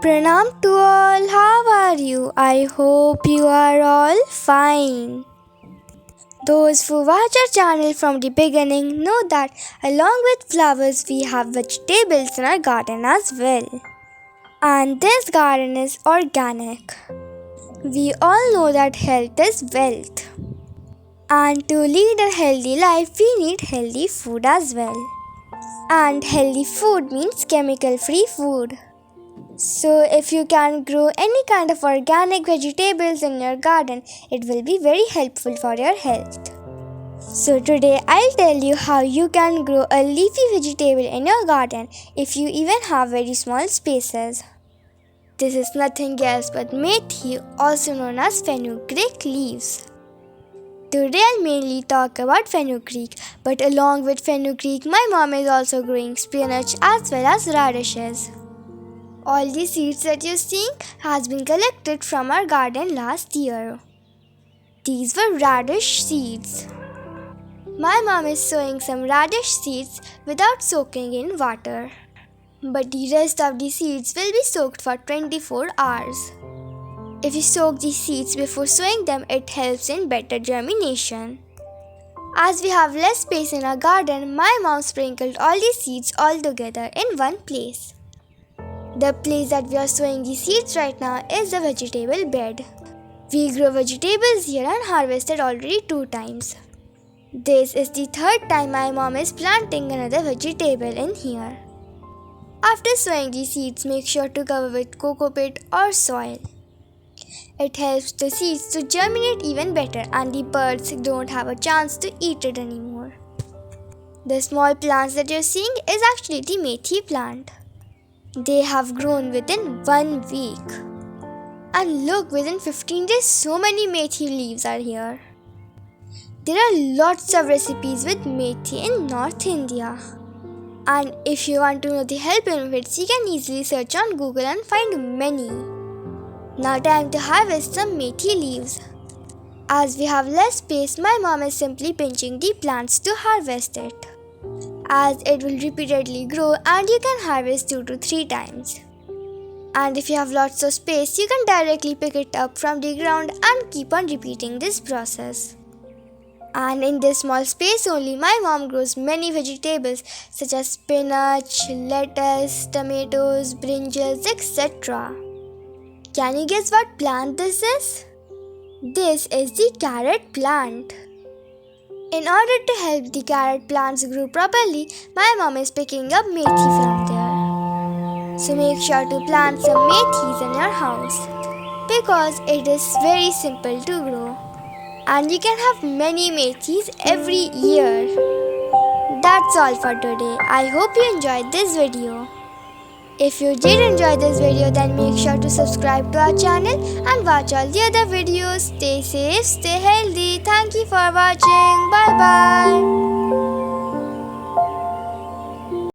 Pranam to all, how are you? I hope you are all fine. Those who watch our channel from the beginning know that along with flowers we have vegetables in our garden as well. And this garden is organic. We all know that health is wealth. And to lead a healthy life we need healthy food as well. And healthy food means chemical-free food. So if you can grow any kind of organic vegetables in your garden, it will be very helpful for your health. So today I'll tell you how you can grow a leafy vegetable in your garden if you even have very small spaces. This is nothing else but Methi, also known as Fenugreek leaves. Today I'll mainly talk about Fenugreek, but along with Fenugreek, my mom is also growing spinach as well as radishes. All the seeds that you're seeing has been collected from our garden last year. These were radish seeds. My mom is sowing some radish seeds without soaking in water. But the rest of the seeds will be soaked for 24 hours. If you soak the seeds before sowing them, it helps in better germination. As we have less space in our garden, my mom sprinkled all the seeds all together in one place. The place that we are sowing the seeds right now is the vegetable bed. We grow vegetables here and harvested already 2 times. This is the 3rd time my mom is planting another vegetable in here. After sowing the seeds, make sure to cover with coco peat or soil. It helps the seeds to germinate even better and the birds don't have a chance to eat it anymore. The small plants that you're seeing is actually the methi plant. They have grown within 1 week. And look, within 15 days so many methi leaves are here. There are lots of recipes with methi in North India. And if you want to know the health benefits, you can easily search on Google and find many. Now time to harvest some methi leaves. As we have less space, my mom is simply pinching the plants to harvest it, as it will repeatedly grow and you can harvest 2 to 3 times. And if you have lots of space, you can directly pick it up from the ground and keep on repeating this process. And in this small space only, my mom grows many vegetables such as spinach, lettuce, tomatoes, brinjals, etc. Can you guess what plant this is? This is the carrot plant. In order to help the carrot plants grow properly, my mom is picking up methi from there. So make sure to plant some methis in your house because it is very simple to grow. And you can have many methis every year. That's all for today. I hope you enjoyed this video. If you did enjoy this video, then make sure to subscribe to our channel and watch all the other videos. Stay safe, stay healthy. Thank you for watching. Bye bye.